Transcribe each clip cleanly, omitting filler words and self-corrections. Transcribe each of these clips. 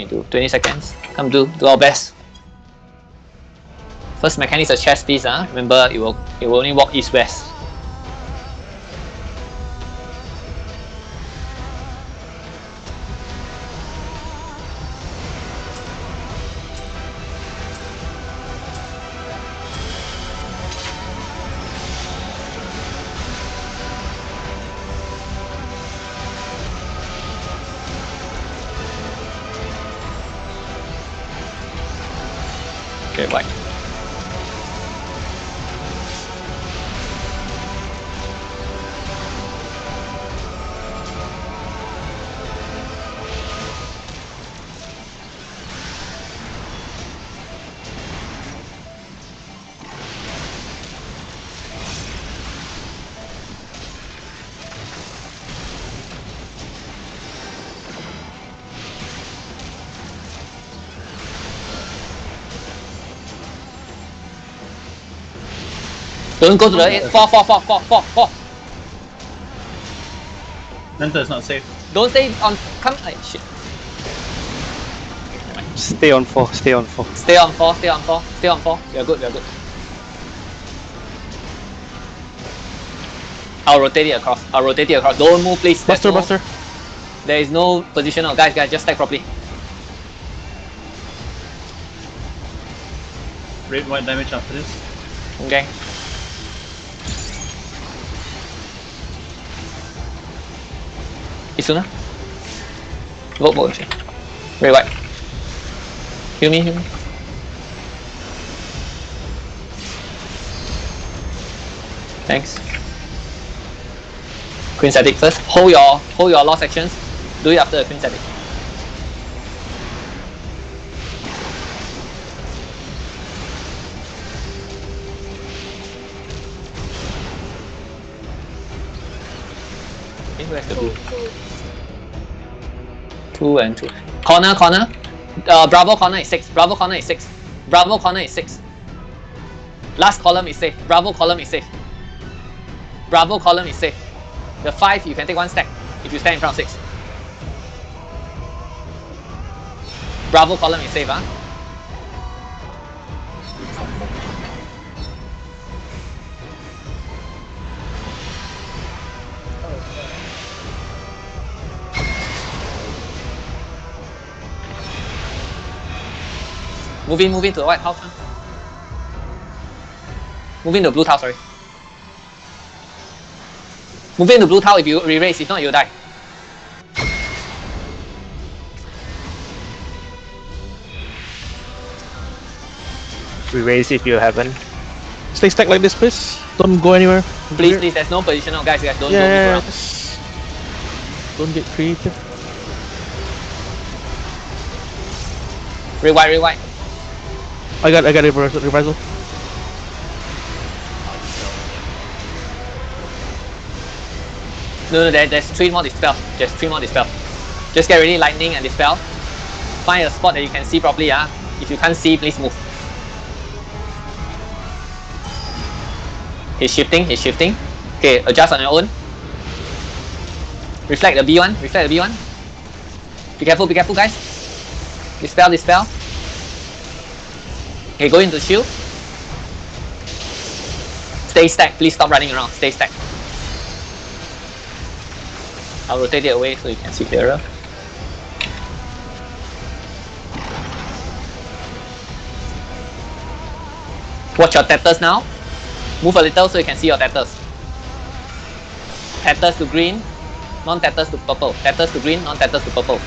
me do. 20 seconds. Come do our best. First Machinist a chest piece, remember it will only walk east-west. Okay, white. Don't go to the 8. 4. Center is not safe. Don't stay on. Come. Shit. Stay on 4. Stay on 4. Stay on 4. Stay on 4. Stay on 4. We are good. We are good. I'll rotate it across. I'll rotate it across. Don't move, please. Buster. There is no positional. Guys, just stack properly. Red white damage after this. Okay. Isuna. Vote. Red white. Heal me. Thanks. Queen static first. Hold your lost actions. Do it after the Queen static. Okay, where's the blue? 2 and 2. Corner. Bravo corner is 6. Bravo corner is 6. Bravo corner is 6. Last column is safe. Bravo column is safe. Bravo column is safe. The 5 you can take 1 stack if you stand in front of 6. Bravo column is safe, Move in to the white house. Move in to the blue tower, sorry. Move in to blue tower if you re-raise, if not you'll die. Re-raise if you haven't. Stay stacked like this, please. Don't go anywhere. Please, there's no positional, guys. Don't move around. Don't get creative. Red white. I got reversal. No, there's 3 more dispel. Just 3 more dispel. Just get ready, lightning and dispel. Find a spot that you can see properly. If you can't see, please move. He's shifting. Okay, adjust on your own. Reflect the B1. Be careful, guys. Dispel. Okay, go into shield. Stay stacked. Please stop running around. Stay stacked. I'll rotate it away so you can see clearer. Watch your tethers now. Move a little so you can see your tethers. Tethers to green, non-tethers to purple. Tethers to green, non-tethers to purple.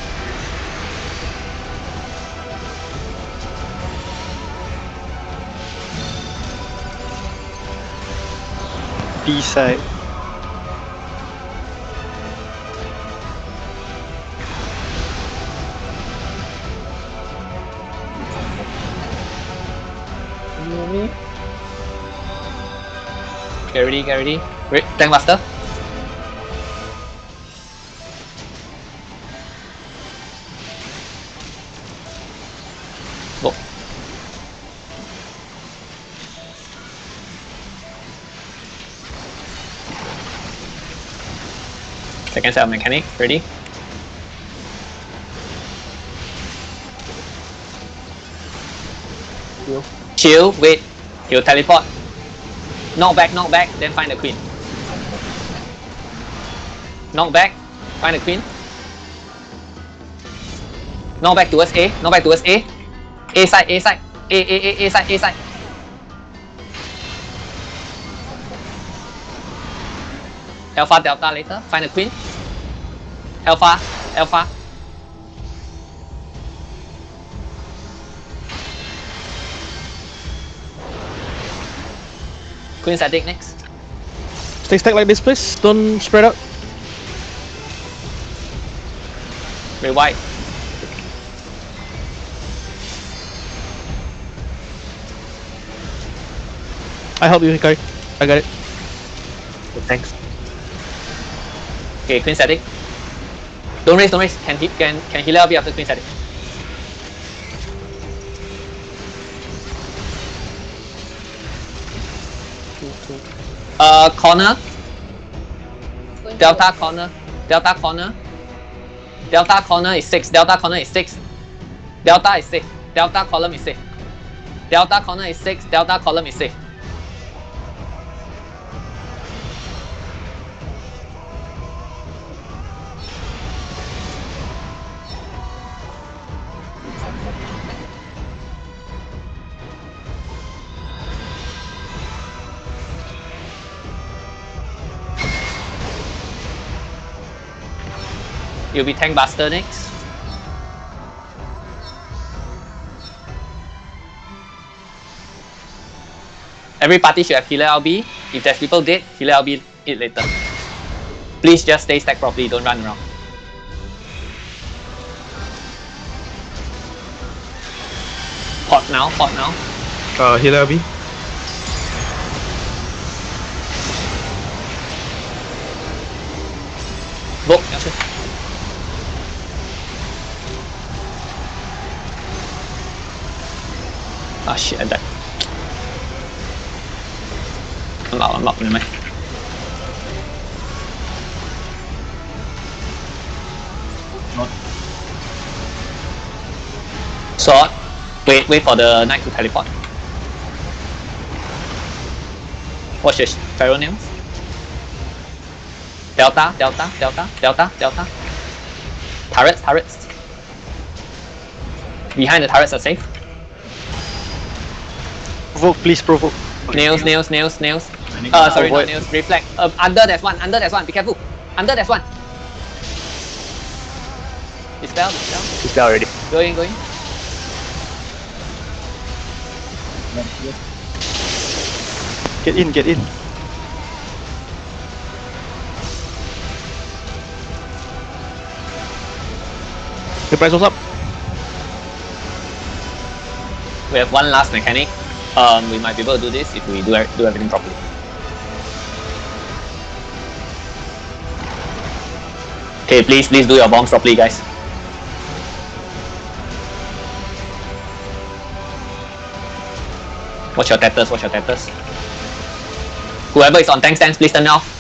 B side. Get ready. Tank Master. Go. Second set of mechanic, ready. Chill, wait. He'll teleport. Knock back, then find the queen. Knock back, find the queen. Knock back towards A, knock back towards A. A side, A side. A side, A side. Alpha, Delta later. Find the queen. Alpha, Alpha. Queen static next. Stay stacked like this, please. Don't spread out. Very wide. I help you, Hikari. I got it. Thanks. Okay, queen static. Don't raise. Can healer up after queen static. Corner. Delta corner. Delta corner. Delta corner is 6. Delta corner is 6. Delta is safe. Delta column is safe. Delta corner is 6. Delta column is safe. You'll be tank buster next. Every party should have healer LB. If there's people dead, healer LB it later. Please just stay stacked properly, don't run around. Pot now, pot now. Healer LB. Vote. Ah shit, I died. I'm out, never mind. Not. Sword. Wait for the knight to teleport. Watch your pharaoh nails. Delta. Turrets. Behind the turrets are safe. Provoke, please provoke. Nails. Sorry, not nails. Reflect. Under there's one. Be careful. Under there's one. Dispel. He's down already. Going. Get in. The price was up. We have one last mechanic. We might be able to do this if we do everything properly. Okay, please do your bombs properly, guys. Watch your Tethers. Whoever is on tank stands, please turn it off.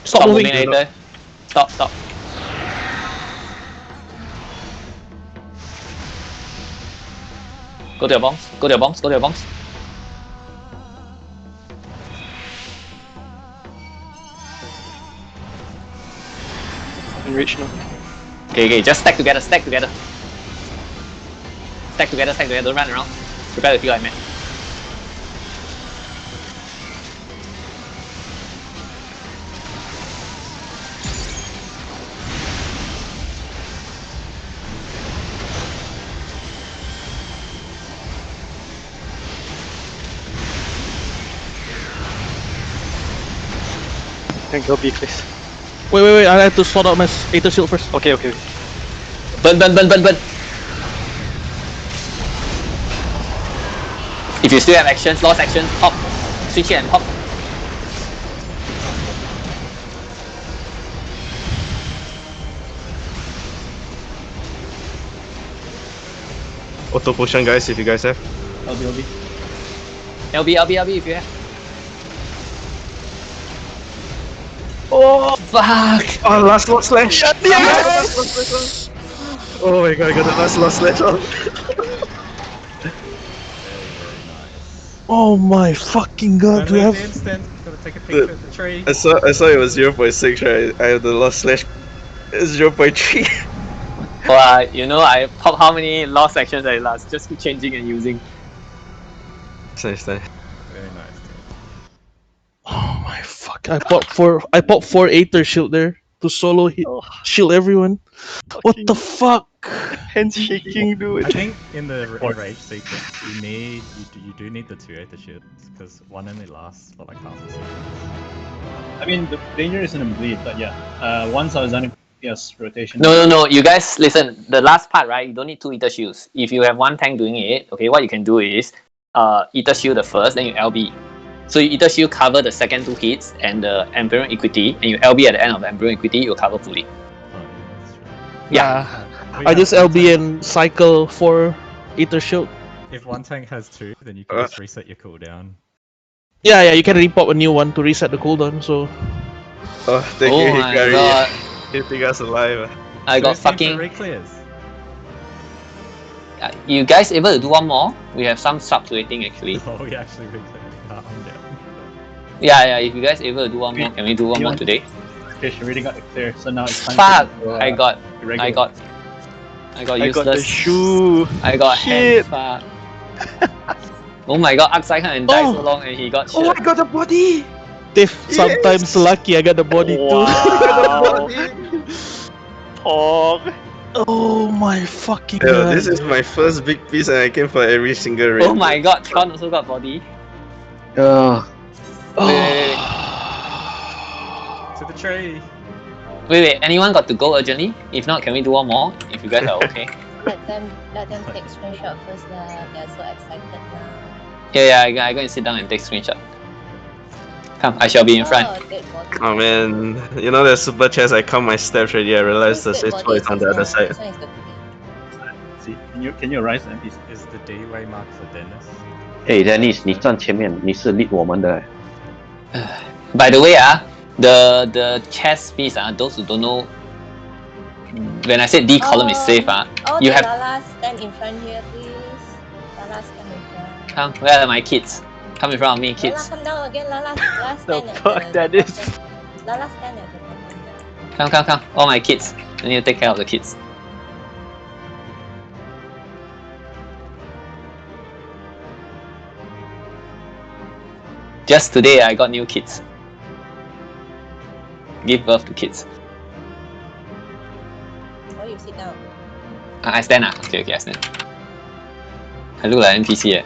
Stop moving later. Stop. Go to your bombs. Enrich now. Okay, just stack together. Stack together, don't run around. Prepare to heal, I meant. Thank you, LB, please. Wait, I have to sort out my Aether Shield first. Okay. Burn. If you still have actions, lost actions, hop. Switch it and hop. Auto potion, guys, if you guys have. LB. LB if you have. Oh, Fuck! oh, last slot slash. Yes! Oh my god, I got the last slot slash on. Very nice. Oh my fucking god, Don't we leave have. the instant. Gotta take a picture of the tree. I saw it was 0.6, right? I have the lost slash. It's 0.3. Well, you know, I pop how many lost actions I last. Just keep changing and using. Nice. Very nice. Dude. Oh my fuck! I popped four Aether shield there to solo hit, shield everyone. What the fuck? Hands shaking, I dude. think in the rage sequence, you do need the 2 Aether shields because one only lasts for like half a second. I mean, the danger isn't in bleed, but yeah. Once I was done DPS rotation. No. You guys, listen. The last part, right? You don't need 2 Ether Shields. If you have one tank doing it, okay, what you can do is Ether Shield the first, then you LB. So you Ether Shield cover the second 2 hits and the Emperor Equity, and you LB at the end of the Emperor Equity, you'll cover fully. Oh, yeah, that's true. Yeah, We I have just one LB tank- and cycle 4 Aether shield. If one tank has 2, then you can just reset your cooldown. Yeah, you can repop a new one to reset the cooldown. So Oh, thank you, Oh my Hikari. god! Keeping us alive. I got Who's been fucking. for reclears. You guys able to do one more? We have some fluctuating actually. Oh, we actually recleared. I'm down. Yeah. If you guys able to do one more, can we do one more today? Fish already got it clear, so now it's time Fuck! to I got regular. useless. got the shoe. I got Shit. hand. Fuck. Oh my god, Aksai and died so long and he got shit. Oh, I got the body! Tiff, sometimes lucky I got the body Wow. Pog. too. Oh my fucking Yo, god! this is my first big piece and I came for every single raid. Oh my god, Tron also got body. Wait. To the tree. Wait, anyone got to go urgently? If not, can we do one more? If you guys are okay. Let them take screenshot first lah. They're so excited now. Yeah, I go and sit down and take screenshot. Come, I shall be in front. Oh, dead body. Oh man, you know the super chest, I count my steps already, I realized the This safe dead spot body is on the other this one. side. This one is the See, can you rise the NPC? Is the D-way mark for Dennis? Hey Dennis，你站前面，你是 lead 我们的。 By the way, the chess piece, those who don't know, when I said D column is safe, Oh, you the have Lala stand in front here, please. Lala stand in front. come. Where are my kids? Come in front of me, Lala, kids. come down again. Lala stand The at fuck the that is? bottom. Lala stand at the bottom. Come. All my kids. I need to take care of the kids. Just today, I got new kids. Give birth to kids. Oh, you sit down. I stand. Okay, I stand. I look like NPC.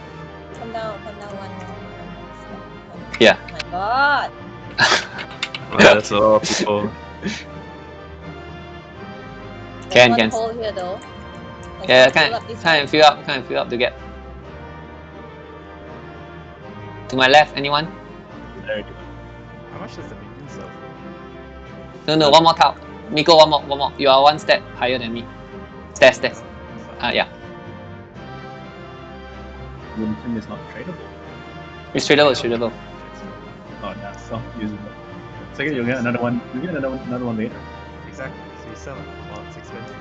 Come down one more. Yeah. Oh my god. Oh, that's a lot of people. Can. There's one hole here though. Yeah, Can fill up this can fill up the gap. To my left, anyone? There you go. How much does the minion sell for? No, one more tile. Miko, one more. You are one step higher than me. Stairs. Yeah. Lumitin is not tradable. It's tradable. Oh, yeah, so usable. Second, you'll get another one. You get another one later. Exactly. So you sell it while it's expensive.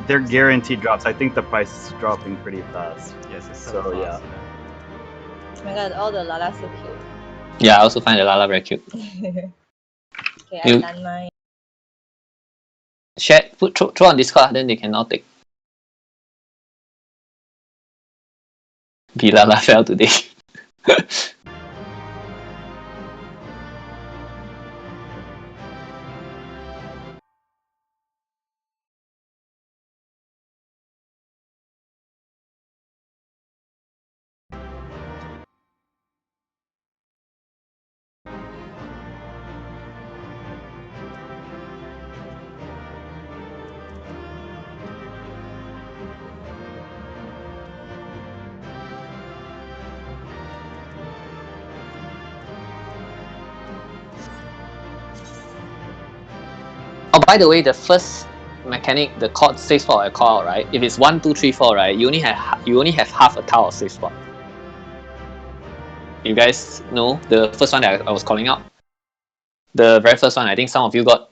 They're guaranteed drops. I think the price is dropping pretty fast. Yes, it's So, so yeah. fast. Oh my god, all the Lala so cute. Yeah, I also find the Lala very cute. Okay, You- I've done mine. Share, throw on Discord, then they can now take. Lala fell today. Oh, by the way, the first mechanic, the chord safe spot I call out, right? If it's 1, 2, 3, 4, right? You only have half a tile of safe spot. You guys know the first one that I was calling out. The very first one, I think some of you got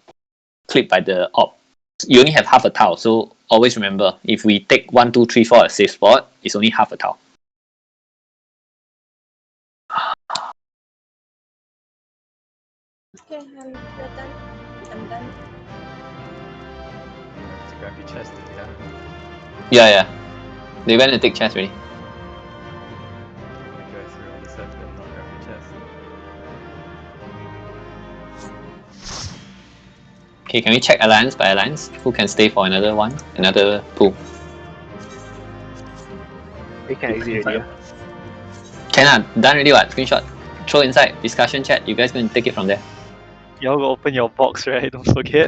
clipped by the op. You only have half a tile, so always remember, if we take 1, 2, 3, 4 as safe spot, it's only half a tile. Okay, we're done. I'm done. To grab your chest if you haven't. Yeah. They went and take chest already. I'm gonna go through all the steps but not grab your chest. Okay, can we check alliance by alliance? Who can stay for another one? Another pool? We can exit already. Can done already what? Screenshot. Throw inside. Discussion chat. You guys going to take it from there. Y'all go open your box, right? Don't forget.